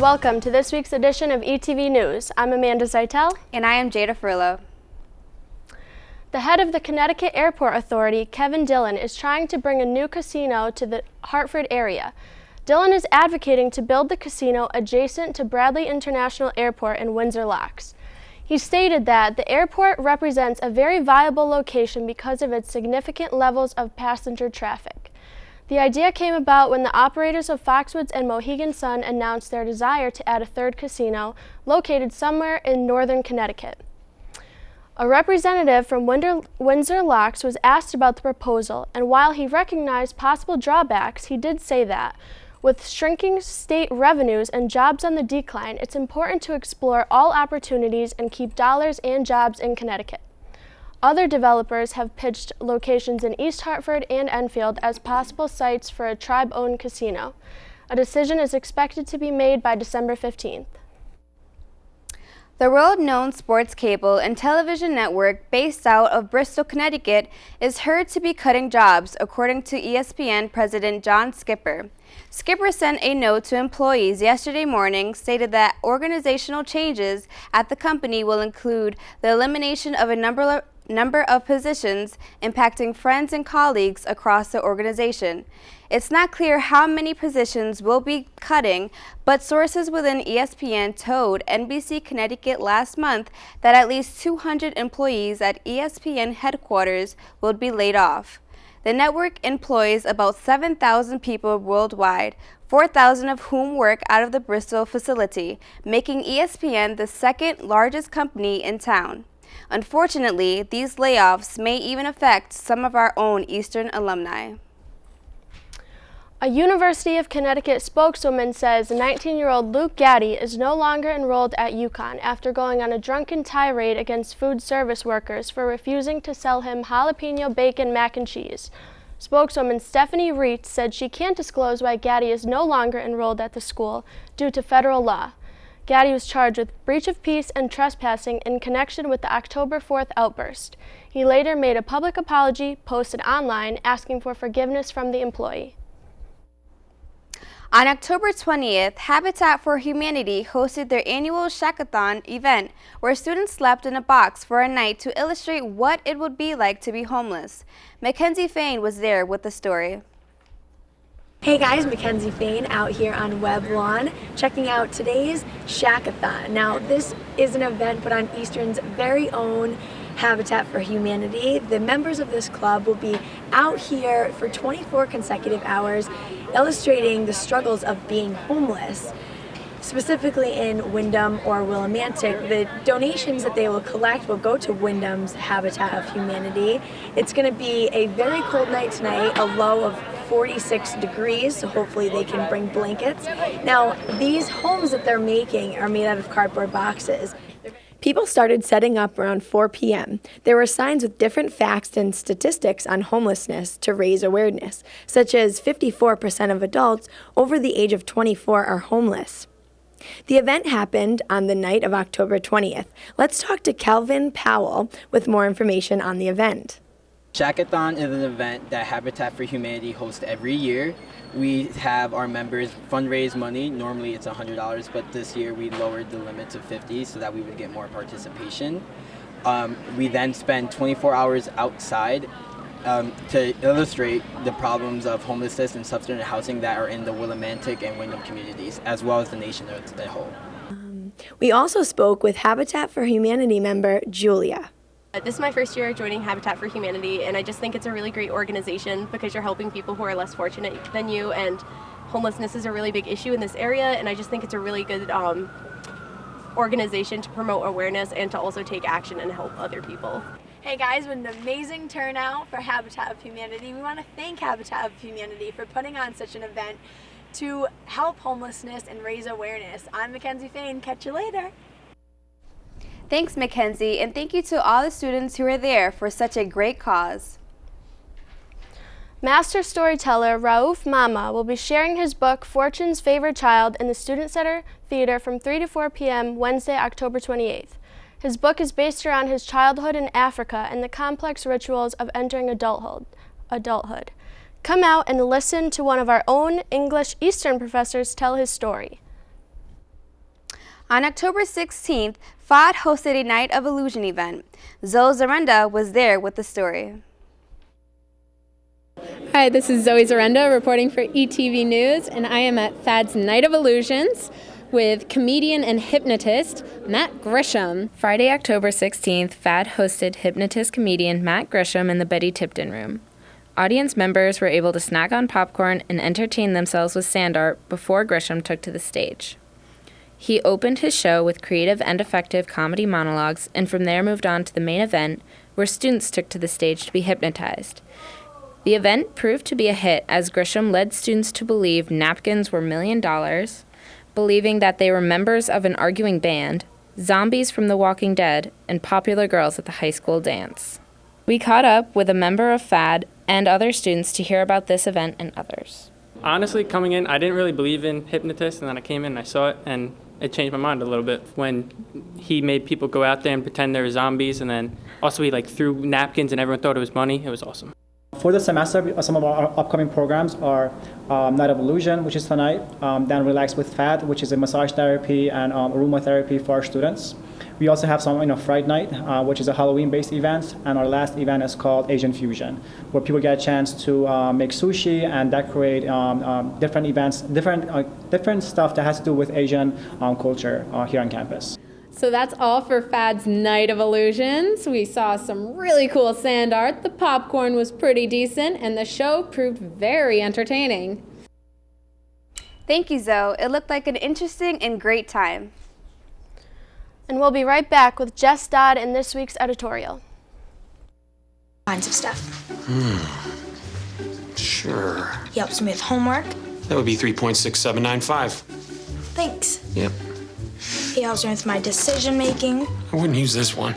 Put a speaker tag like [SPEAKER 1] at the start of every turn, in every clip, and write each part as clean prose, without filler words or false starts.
[SPEAKER 1] welcome to this week's edition of ETV News. I'm Amanda Zeitel.
[SPEAKER 2] And I am Jada Frillo.
[SPEAKER 1] The head of the Connecticut Airport Authority, Kevin Dillon, is trying to bring a new casino to the Hartford area. Dillon is advocating to build the casino adjacent to Bradley International Airport in Windsor Locks. He stated that the airport represents a very viable location because of its significant levels of passenger traffic. The idea came about when the operators of Foxwoods and Mohegan Sun announced their desire to add a third casino located somewhere in northern Connecticut. A representative from Windsor Locks was asked about the proposal, and while he recognized possible drawbacks, he did say that, with shrinking state revenues and jobs on the decline, it's important to explore all opportunities and keep dollars and jobs in Connecticut. Other developers have pitched locations in East Hartford and Enfield as possible sites for a tribe-owned casino. A decision is expected to be made by December 15th.
[SPEAKER 2] The world-known sports cable and television network based out of Bristol, Connecticut is heard to be cutting jobs, according to ESPN President John Skipper. Skipper sent a note to employees yesterday morning, stated that organizational changes at the company will include the elimination of a number of positions impacting friends and colleagues across the organization. It's not clear how many positions will be cutting, but sources within ESPN told NBC Connecticut last month that at least 200 employees at ESPN headquarters will be laid off. The network employs about 7,000 people worldwide, 4,000 of whom work out of the Bristol facility, making ESPN the second largest company in town. Unfortunately, these layoffs may even affect some of our own Eastern alumni.
[SPEAKER 1] A University of Connecticut spokeswoman says 19-year-old Luke Gaddy is no longer enrolled at UConn after going on a drunken tirade against food service workers for refusing to sell him jalapeno bacon mac and cheese. Spokeswoman Stephanie Reitz said she can't disclose why Gaddy is no longer enrolled at the school due to federal law. Gaddy was charged with breach of peace and trespassing in connection with the October 4th outburst. He later made a public apology posted online asking for forgiveness from the employee.
[SPEAKER 2] On October 20th, Habitat for Humanity hosted their annual Shackathon event where students slept in a box for a night to illustrate what it would be like to be homeless. Mackenzie Fain was there with the story.
[SPEAKER 3] Hey guys, Mackenzie Fain out here on Webb Lawn, checking out today's Shackathon. Now, this is an event put on Eastern's very own Habitat for Humanity. The members of this club will be out here for 24 consecutive hours illustrating the struggles of being homeless. Specifically in Wyndham or Willimantic, the donations that they will collect will go to Wyndham's Habitat of Humanity. It's going to be a very cold night tonight, a low of 46 degrees, so hopefully they can bring blankets. Now, these homes that they're making are made out of cardboard boxes. People started setting up around 4 p.m. There were signs with different facts and statistics on homelessness to raise awareness, such as 54% of adults over the age of 24 are homeless. The event happened on the night of October 20th. Let's talk to Calvin Powell with more information on the event.
[SPEAKER 4] Shackathon is an event that Habitat for Humanity hosts every year. We have our members fundraise money. Normally it's $100, but this year we lowered the limit to $50 so that we would get more participation. We then spend 24 hours outside to illustrate the problems of homelessness and substandard housing that are in the Willimantic and Wyndham communities, as well as the nation as a whole.
[SPEAKER 3] We also spoke with Habitat for Humanity member Julia.
[SPEAKER 5] This is my first year joining Habitat for Humanity, and I just think it's a really great organization because you're helping people who are less fortunate than you, and homelessness is a really big issue in this area, and I just think it's a really good organization to promote awareness and to also take action and help other people.
[SPEAKER 3] Hey guys, what an amazing turnout for Habitat of Humanity. We want to thank Habitat of Humanity for putting on such an event to help homelessness and raise awareness. I'm Mackenzie Fain. Catch you later.
[SPEAKER 2] Thanks, Mackenzie, and thank you to all the students who were there for such a great cause.
[SPEAKER 1] Master storyteller Raouf Mama will be sharing his book Fortune's Favorite Child in the Student Center Theater from 3 to 4 p.m. Wednesday, October 28th. His book is based around his childhood in Africa and the complex rituals of entering adulthood. Come out and listen to one of our own English Eastern professors tell his story.
[SPEAKER 2] On October 16th, FOD hosted a Night of Illusion event. Zoe Zarenda was there with the story.
[SPEAKER 6] Hi, this is Zoe Zarenda reporting for ETV News, and I am at FAD's Night of Illusions with comedian and hypnotist Matt Grisham.
[SPEAKER 7] Friday, October 16th, FAD hosted hypnotist comedian Matt Grisham in the Betty Tipton Room. Audience members were able to snack on popcorn and entertain themselves with sand art before Grisham took to the stage. He opened his show with creative and effective comedy monologues, and from there moved on to the main event, where students took to the stage to be hypnotized. The event proved to be a hit as Grisham led students to believe napkins were $1 million, believing that they were members of an arguing band, zombies from The Walking Dead, and popular girls at the high school dance. We caught up with a member of FAD and other students to hear about this event and others.
[SPEAKER 8] Honestly, coming in, I didn't really believe in hypnotists, and then I came in and I saw it, and it changed my mind a little bit when he made people go out there and pretend they were zombies, and then also he threw napkins and everyone thought it was money. It was awesome.
[SPEAKER 9] For the semester, some of our upcoming programs are Night of Illusion, which is tonight, then Relax with FAD, which is a massage therapy and aromatherapy for our students. We also have some Fright Night, which is a Halloween-based event, and our last event is called Asian Fusion, where people get a chance to make sushi and decorate different events, different stuff that has to do with Asian culture here on campus.
[SPEAKER 6] So that's all for FAD's Night of Illusions. We saw some really cool sand art, the popcorn was pretty decent, and the show proved very entertaining.
[SPEAKER 2] Thank you, Zoe. It looked like an interesting and great time.
[SPEAKER 1] And we'll be right back with Jess Dodd in this week's editorial.
[SPEAKER 10] Kinds of stuff.
[SPEAKER 11] Sure.
[SPEAKER 10] He helps me with homework.
[SPEAKER 11] That would be 3.6795.
[SPEAKER 10] Thanks.
[SPEAKER 11] Yep.
[SPEAKER 10] He helps me with my decision making.
[SPEAKER 11] I wouldn't use this one.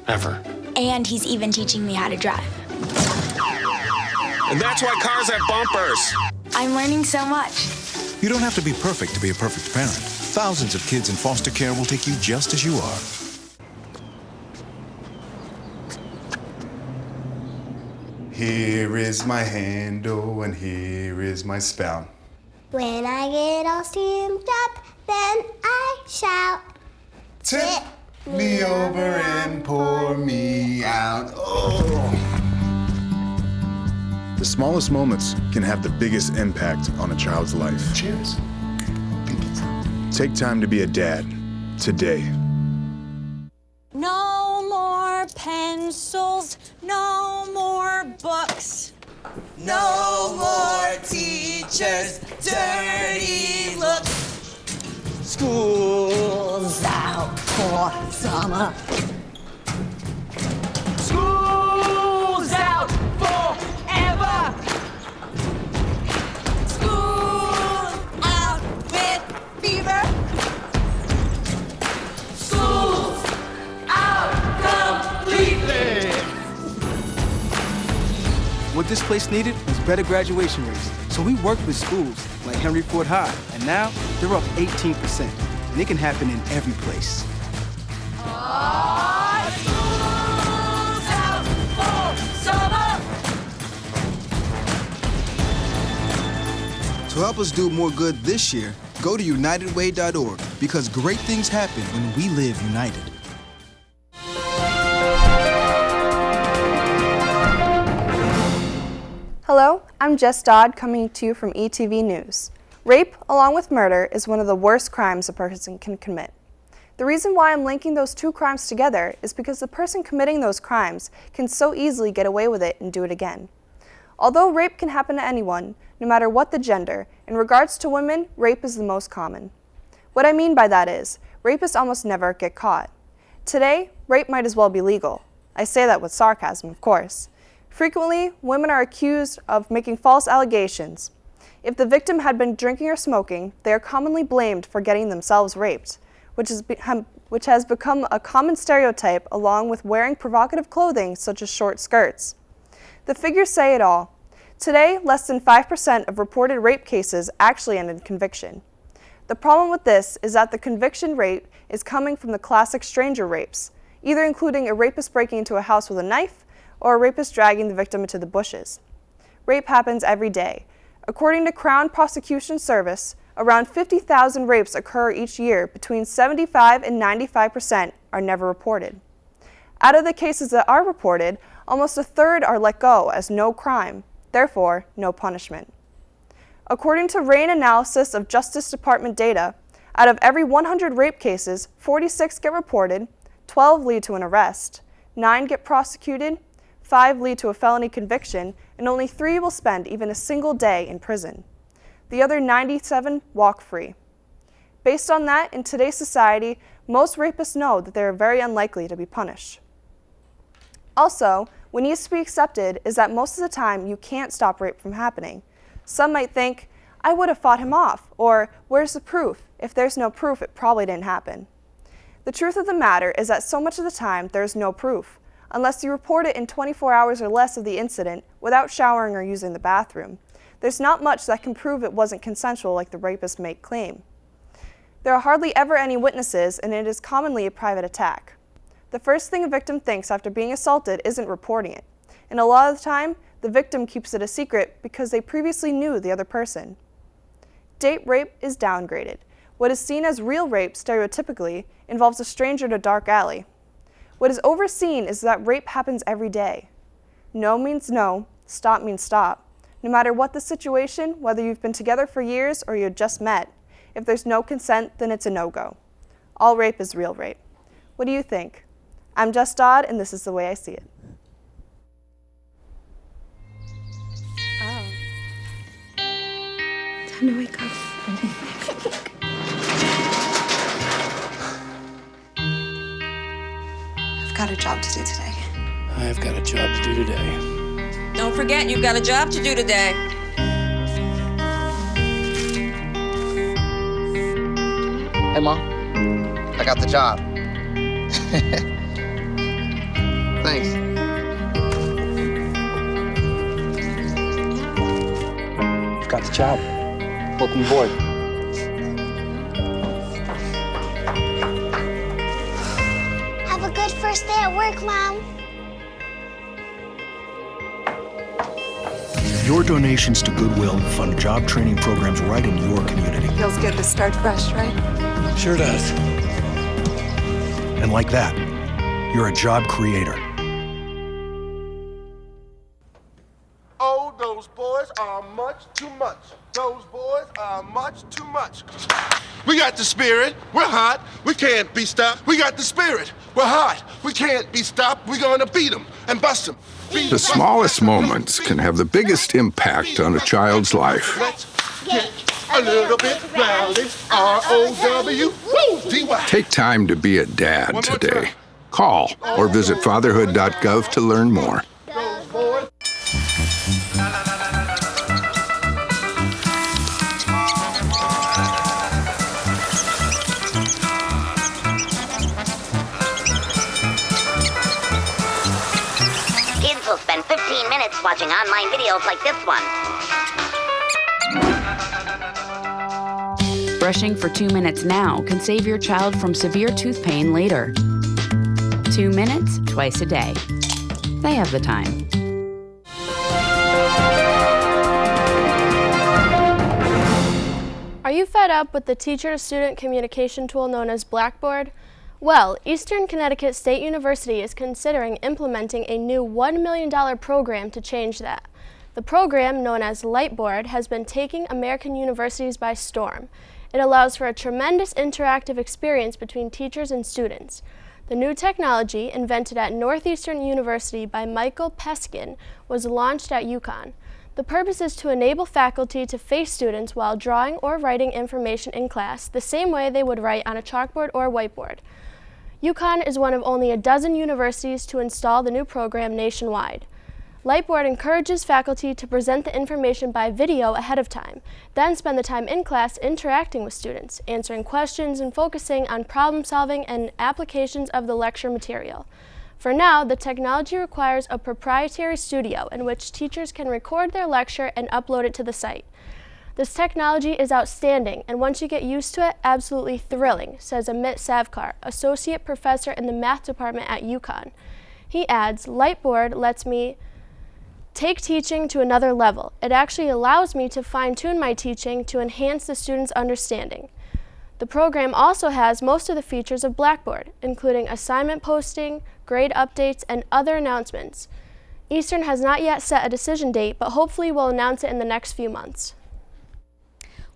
[SPEAKER 11] Ever.
[SPEAKER 10] And he's even teaching me how to drive.
[SPEAKER 12] And that's why cars have bumpers.
[SPEAKER 10] I'm learning so much.
[SPEAKER 13] You don't have to be perfect to be a perfect parent. Thousands of kids in foster care will take you just as you are.
[SPEAKER 14] Here is my handle and here is my spout.
[SPEAKER 15] When I get all steamed up, then I shout.
[SPEAKER 14] Tip me over and pour me out. Oh.
[SPEAKER 13] The smallest moments can have the biggest impact on a child's life.
[SPEAKER 14] Cheers.
[SPEAKER 13] Take time to be a dad today.
[SPEAKER 16] No more pencils, no more books.
[SPEAKER 17] No more teachers' dirty looks.
[SPEAKER 16] School's out for summer.
[SPEAKER 17] School's out forever. School's out with fever. School's out completely.
[SPEAKER 18] What this place needed was better graduation rates. So we worked with schools like Henry Ford High, and now they're up 18%. And it can happen in every place.
[SPEAKER 17] School's out for summer.
[SPEAKER 19] To help us do more good this year, go to unitedway.org, because great things happen when we live united.
[SPEAKER 20] Hello, I'm Jess Dodd coming to you from ETV News. Rape, along with murder, is one of the worst crimes a person can commit. The reason why I'm linking those two crimes together is because the person committing those crimes can so easily get away with it and do it again. Although rape can happen to anyone, no matter what the gender, in regards to women, rape is the most common. What I mean by that is, rapists almost never get caught. Today, rape might as well be legal. I say that with sarcasm, of course. Frequently, women are accused of making false allegations. If the victim had been drinking or smoking, they are commonly blamed for getting themselves raped, which has become a common stereotype, along with wearing provocative clothing such as short skirts. The figures say it all. Today, less than 5% of reported rape cases actually end in conviction. The problem with this is that the conviction rate is coming from the classic stranger rapes, either including a rapist breaking into a house with a knife or a rapist dragging the victim into the bushes. Rape happens every day. According to Crown Prosecution Service, Around 50,000 rapes occur each year. Between 75 and 95% are never reported. Out of the cases that are reported, almost a third are let go as no crime, therefore no punishment. According to RAIN analysis of Justice Department data, out of every 100 rape cases, 46 get reported, 12 lead to an arrest, 9 get prosecuted, 5 lead to a felony conviction, and only 3 will spend even a single day in prison. The other 97 walk free. Based on that, in today's society, most rapists know that they are very unlikely to be punished. Also, what needs to be accepted is that most of the time you can't stop rape from happening. Some might think, I would have fought him off, or where's the proof? If there's no proof, it probably didn't happen. The truth of the matter is that so much of the time there's no proof, unless you report it in 24 hours or less of the incident without showering or using the bathroom. There's not much that can prove it wasn't consensual like the rapist may claim. There are hardly ever any witnesses, and it is commonly a private attack. The first thing a victim thinks after being assaulted isn't reporting it, and a lot of the time, the victim keeps it a secret because they previously knew the other person. Date rape is downgraded. What is seen as real rape, stereotypically, involves a stranger in a dark alley. What is overseen is that rape happens every day. No means no, stop means stop. No matter what the situation, whether you've been together for years or you just met, if there's no consent, then it's a no-go. All rape is real rape. What do you think? I'm Jess Dodd, and this is the way I see it.
[SPEAKER 10] Time to wake up. I've got a job to do today.
[SPEAKER 11] I've got a job to do today.
[SPEAKER 17] Don't forget, you've got a job to do today.
[SPEAKER 21] Hey, Mom. I got the job. Thanks.
[SPEAKER 11] I've got the job. Welcome aboard.
[SPEAKER 15] Have a good first day at work, Mom.
[SPEAKER 22] Your donations to Goodwill fund job training programs right in your community.
[SPEAKER 10] Feels good to start fresh, right?
[SPEAKER 22] Sure does. And like that, you're a job creator.
[SPEAKER 23] Oh, those boys are much too much. Those boys are much too much. We got the spirit. We're hot. We can't be stopped. We got the spirit. We're hot. We can't be stopped. We're gonna beat them and bust them.
[SPEAKER 24] The smallest moments can have the biggest impact on a child's life.
[SPEAKER 23] Let's get a little bit rowdy. R-O-W-D-Y.
[SPEAKER 24] Take time to be a dad today. Call or visit fatherhood.gov to learn more.
[SPEAKER 25] Kids will spend 15 minutes watching online videos like this one.
[SPEAKER 26] Brushing for 2 minutes now can save your child from severe tooth pain later. 2 minutes, twice a day. They have the time.
[SPEAKER 1] Are you fed up with the teacher-to-student communication tool known as Blackboard? Well, Eastern Connecticut State University is considering implementing a new $1 million program to change that. The program, known as Lightboard, has been taking American universities by storm. It allows for a tremendous interactive experience between teachers and students. The new technology, invented at Northeastern University by Michael Peskin, was launched at UConn. The purpose is to enable faculty to face students while drawing or writing information in class the same way they would write on a chalkboard or whiteboard. UConn is one of only a dozen universities to install the new program nationwide. Lightboard encourages faculty to present the information by video ahead of time, then spend the time in class interacting with students, answering questions and focusing on problem solving and applications of the lecture material. For now, the technology requires a proprietary studio in which teachers can record their lecture and upload it to the site. This technology is outstanding, and once you get used to it, absolutely thrilling, says Amit Savkar, associate professor in the math department at UConn. He adds, Lightboard lets me take teaching to another level. It actually allows me to fine-tune my teaching to enhance the students' understanding. The program also has most of the features of Blackboard, including assignment posting, grade updates, and other announcements. Eastern has not yet set a decision date, but hopefully will announce it in the next few months.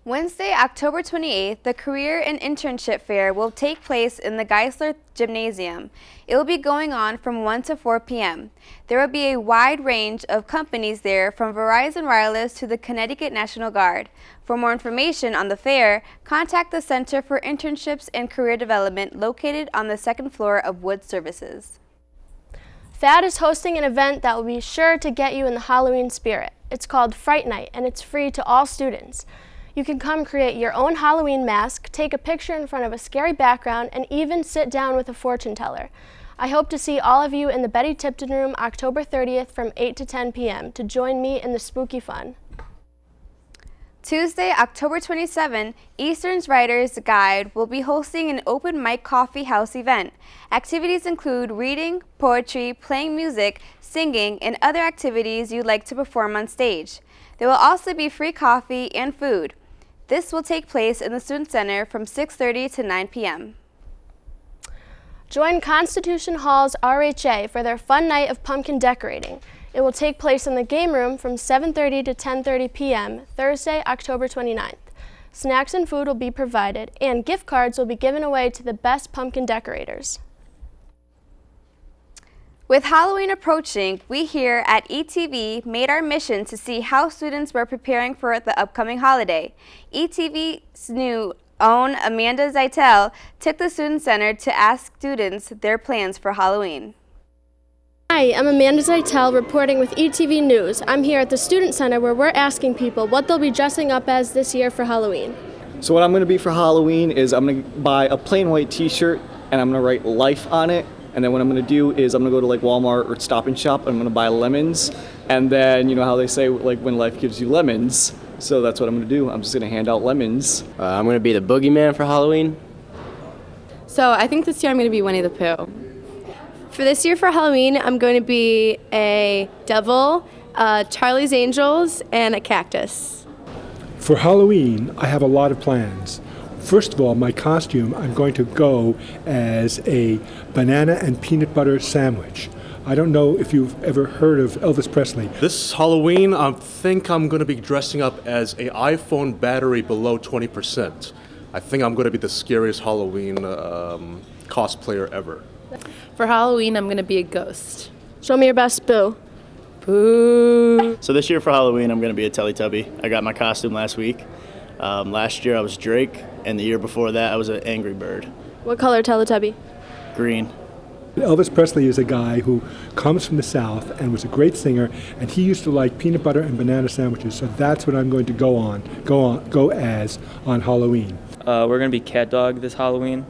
[SPEAKER 2] Wednesday, October 28th, the Career and Internship Fair will take place in the Geisler Gymnasium. It will be going on from 1 to 4 p.m. There will be a wide range of companies there, from Verizon Wireless to the Connecticut National Guard. For more information on the fair, contact the Center for Internships and Career Development located on the second floor of Wood Services.
[SPEAKER 1] FAD is hosting an event that will be sure to get you in the Halloween spirit. It's called Fright Night, and it's free to all students. You can come create your own Halloween mask, take a picture in front of a scary background, and even sit down with a fortune teller. I hope to see all of you in the Betty Tipton Room October 30th from 8 to 10 p.m. to join me in the spooky fun.
[SPEAKER 2] Tuesday, October 27, Eastern's Writer's Guide will be hosting an open mic coffee house event. Activities include reading, poetry, playing music, singing, and other activities you'd like to perform on stage. There will also be free coffee and food. This will take place in the Student Center from 6:30 to 9 p.m.
[SPEAKER 1] Join Constitution Hall's RHA for their fun night of pumpkin decorating. It will take place in the game room from 7:30 to 10:30 p.m. Thursday, October 29th. Snacks and food will be provided, and gift cards will be given away to the best pumpkin decorators.
[SPEAKER 2] With Halloween approaching, we here at ETV made our mission to see how students were preparing for the upcoming holiday. ETV's new own Amanda Zeitel took the Student Center to ask students their plans for Halloween.
[SPEAKER 1] Hi, I'm Amanda Zeitel reporting with ETV News. I'm here at the Student Center where we're asking people what they'll be dressing up as this year for Halloween.
[SPEAKER 3] So what I'm going to be for Halloween is I'm going to buy a plain white t-shirt and I'm going to write life on it. And then what I'm going to do is I'm going to go to like Walmart or Stop and Shop and I'm going to buy lemons. And then you know how they say like when life gives you lemons. So that's what I'm going to do. I'm just going to hand out lemons.
[SPEAKER 4] I'm going to be the boogeyman for Halloween.
[SPEAKER 5] So I think this year I'm going to be Winnie the Pooh. For this year for Halloween, I'm going to be a devil, Charlie's Angels, and a cactus.
[SPEAKER 7] For Halloween, I have a lot of plans. First of all, my costume, I'm going to go as a banana and peanut butter sandwich. I don't know if you've ever heard of Elvis Presley.
[SPEAKER 8] This Halloween, I think I'm going to be dressing up as an iPhone battery below 20%. I think I'm going to be the scariest Halloween cosplayer ever.
[SPEAKER 5] For Halloween, I'm going to be a ghost.
[SPEAKER 1] Show me your best boo.
[SPEAKER 5] Boo.
[SPEAKER 9] So this year for Halloween, I'm going to be a Teletubby. I got my costume last week. Last year I was Drake, and the year before that I was an Angry Bird.
[SPEAKER 1] What color Teletubby?
[SPEAKER 9] Green.
[SPEAKER 7] Elvis Presley is a guy who comes from the South and was a great singer, and he used to like peanut butter and banana sandwiches, so that's what I'm going to go as on Halloween.
[SPEAKER 27] We're going to be Cat Dog this Halloween.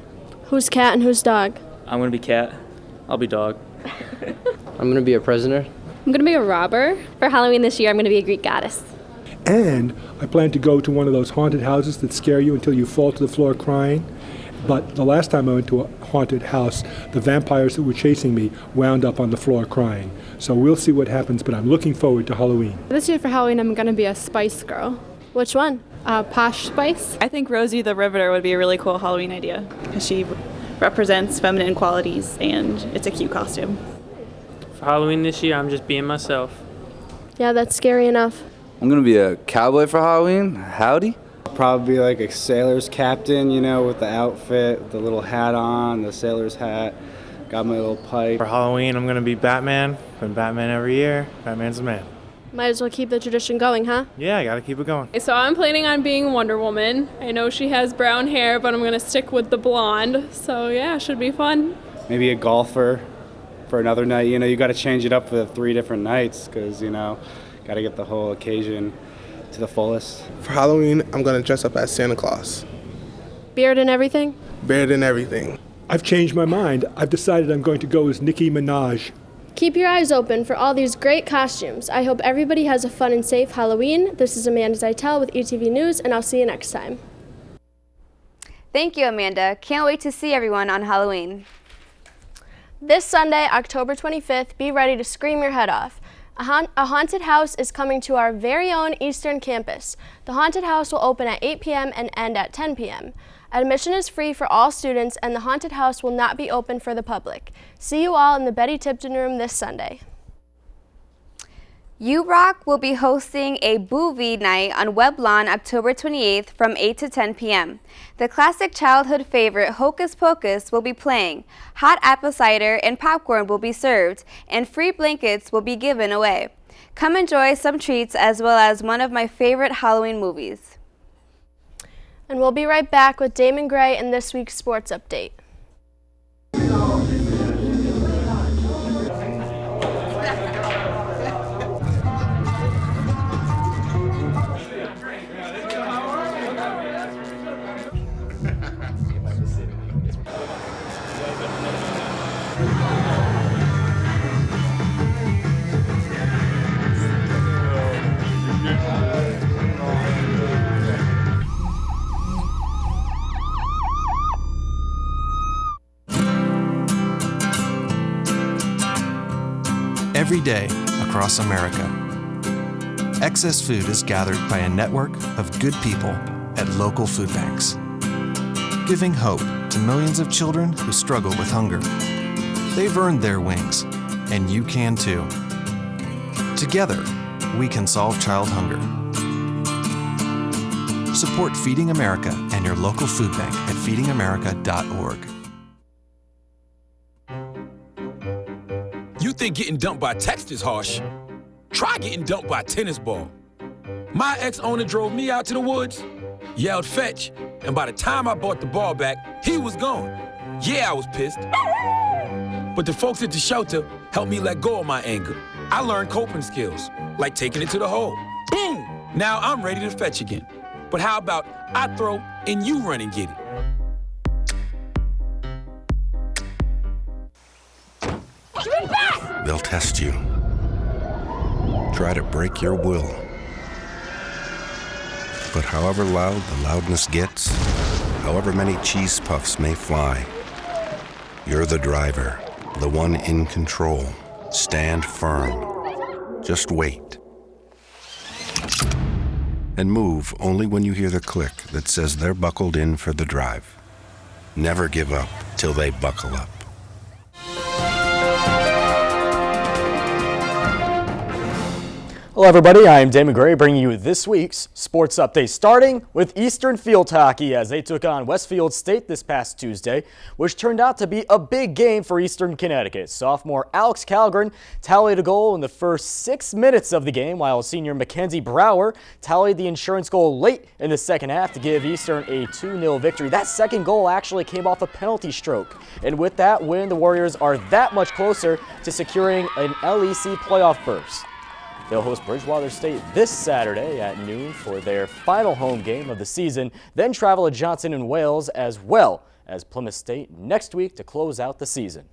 [SPEAKER 1] Who's cat and who's dog?
[SPEAKER 27] I'm going to be cat. I'll be dog.
[SPEAKER 4] I'm going to be a prisoner.
[SPEAKER 5] I'm going to be a robber. For Halloween this year, I'm going to be a Greek goddess.
[SPEAKER 7] And I plan to go to one of those haunted houses that scare you until you fall to the floor crying. But the last time I went to a haunted house, the vampires that were chasing me wound up on the floor crying. So we'll see what happens, but I'm looking forward to Halloween.
[SPEAKER 5] This year for Halloween, I'm going to be a Spice Girl.
[SPEAKER 1] Which one?
[SPEAKER 5] Posh Spice.
[SPEAKER 28] I think Rosie the Riveter would be a really cool Halloween idea because she represents feminine qualities and it's a cute costume.
[SPEAKER 27] For Halloween this year, I'm just being myself.
[SPEAKER 1] Yeah, that's scary enough.
[SPEAKER 29] I'm going to be a cowboy for Halloween. Howdy.
[SPEAKER 30] Probably like a sailor's captain, you know, with the outfit, the little hat on, the sailor's hat. Got my little pipe.
[SPEAKER 31] For Halloween, I'm going to be Batman. Been Batman every year. Batman's the man.
[SPEAKER 1] Might as well keep the tradition going, huh?
[SPEAKER 31] Yeah, I got to keep it going.
[SPEAKER 6] So I'm planning on being Wonder Woman. I know she has brown hair, but I'm going to stick with the blonde. So yeah, should be fun.
[SPEAKER 30] Maybe a golfer for another night. You know, you got to change it up for the 3 different nights because, you know, got to get the whole occasion to the fullest.
[SPEAKER 32] For Halloween, I'm going to dress up as Santa Claus.
[SPEAKER 1] Beard and everything?
[SPEAKER 32] Beard and everything.
[SPEAKER 7] I've changed my mind. I've decided I'm going to go as Nicki Minaj.
[SPEAKER 1] Keep your eyes open for all these great costumes. I hope everybody has a fun and safe Halloween. This is Amanda Zeitel with ETV News, and I'll see you next time.
[SPEAKER 2] Thank you, Amanda. Can't wait to see everyone on Halloween.
[SPEAKER 1] This Sunday, October 25th, be ready to scream your head off. A haunted house is coming to our very own Eastern campus. The haunted house will open at 8 p.m. and end at 10 p.m. Admission is free for all students, and the haunted house will not be open for the public. See you all in the Betty Tipton room this Sunday.
[SPEAKER 2] URock will be hosting a Boovie night on Weblawn October 28th from 8 to 10 p.m. The classic childhood favorite Hocus Pocus will be playing, hot apple cider and popcorn will be served, and free blankets will be given away. Come enjoy some treats as well as one of my favorite Halloween movies.
[SPEAKER 1] And we'll be right back with Damon Gray in this week's sports update.
[SPEAKER 10] Every day across America, excess food is gathered by a network of good people at local food banks, giving hope to millions of children who struggle with hunger. They've earned their wings, and you can too. Together, we can solve child hunger. Support Feeding America and your local food bank at feedingamerica.org.
[SPEAKER 11] You think getting dumped by text is harsh? Try getting dumped by a tennis ball. My ex-owner drove me out to the woods, yelled fetch, and by the time I brought the ball back, he was gone. Yeah, I was pissed. But the folks at the shelter helped me let go of my anger. I learned coping skills, like taking it to the hole. Boom! Now I'm ready to fetch again. But how about I throw and you run and get it?
[SPEAKER 22] They'll test you. Try to break your will. But however loud the loudness gets, however many cheese puffs may fly, you're the driver, the one in control. Stand firm. Just wait. And move only when you hear the click that says they're buckled in for the drive. Never give up till they buckle up.
[SPEAKER 12] Hello everybody, I am Damon Gray bringing you this week's sports update, starting with Eastern Field Hockey as they took on Westfield State this past Tuesday, which turned out to be a big game for Eastern Connecticut. Sophomore Alex Calgren tallied a goal in the first 6 minutes of the game, while senior Mackenzie Brower tallied the insurance goal late in the second half to give Eastern a 2-0 victory. That second goal actually came off a penalty stroke, and with that win, the Warriors are that much closer to securing an LEC playoff berth. They'll host Bridgewater State this Saturday at noon for their final home game of the season, then travel to Johnson and Wales as well as Plymouth State next week to close out the season.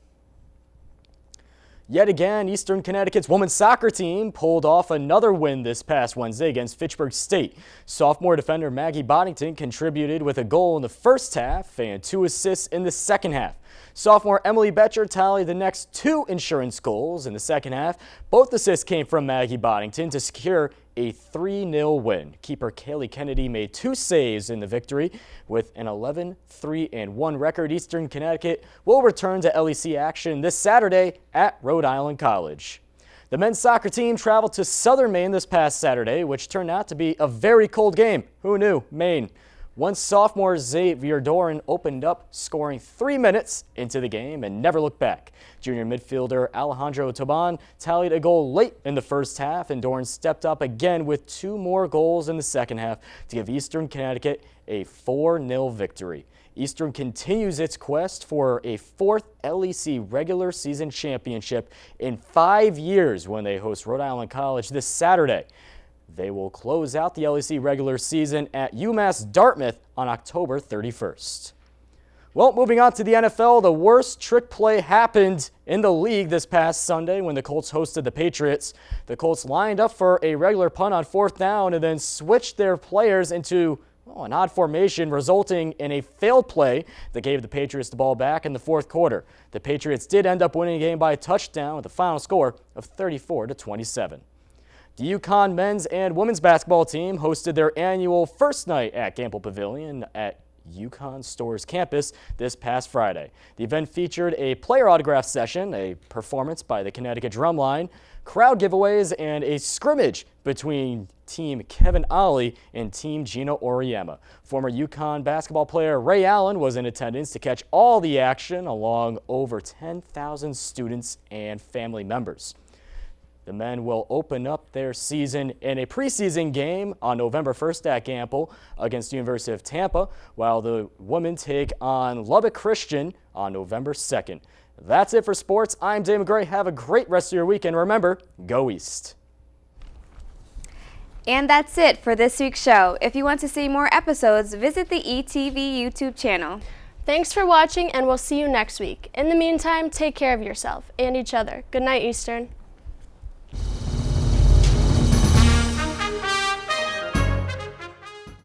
[SPEAKER 12] Yet again, Eastern Connecticut's women's soccer team pulled off another win this past Wednesday against Fitchburg State. Sophomore defender Maggie Boddington contributed with a goal in the first half and 2 assists in the second half. Sophomore Emily Betcher tallied the next 2 insurance goals in the second half. Both assists came from Maggie Boddington to secure a 3-0 win. Keeper Kaylee Kennedy made 2 saves in the victory. With an 11-3-1 record, Eastern Connecticut will return to LEC action this Saturday at Rhode Island College. The men's soccer team traveled to Southern Maine this past Saturday, which turned out to be a very cold game. Who knew? Maine. Once sophomore Xavier Doran opened up, scoring 3 minutes into the game and never looked back. Junior midfielder Alejandro Toban tallied a goal late in the first half, and Doran stepped up again with 2 more goals in the second half to give Eastern Connecticut a 4-0 victory. Eastern continues its quest for a 4th LEC regular season championship in 5 years when they host Rhode Island College this Saturday. They will close out the LEC regular season at UMass Dartmouth on October 31st. Well, moving on to the NFL, the worst trick play happened in the league this past Sunday when the Colts hosted the Patriots. The Colts lined up for a regular punt on 4th down and then switched their players into an odd formation resulting in a failed play that gave the Patriots the ball back in the fourth quarter. The Patriots did end up winning the game by a touchdown with a final score of 34-27. The UConn men's and women's basketball team hosted their annual first night at Gamble Pavilion at UConn Stores campus this past Friday. The event featured a player autograph session, a performance by the Connecticut Drumline, crowd giveaways, and a scrimmage between Team Kevin Ollie and Team Gino Oriema. Former UConn basketball player Ray Allen was in attendance to catch all the action along over 10,000 students and family members. The men will open up their season in a preseason game on November 1st at Gamble against the University of Tampa, while the women take on Lubbock Christian on November 2nd. That's it for sports. I'm Dave McGray. Have a great rest of your weekend. Remember, go East.
[SPEAKER 2] And that's it for this week's show. If you want to see more episodes, visit the ETV YouTube channel.
[SPEAKER 1] Thanks for watching, and we'll see you next week. In the meantime, take care of yourself and each other. Good night, Eastern.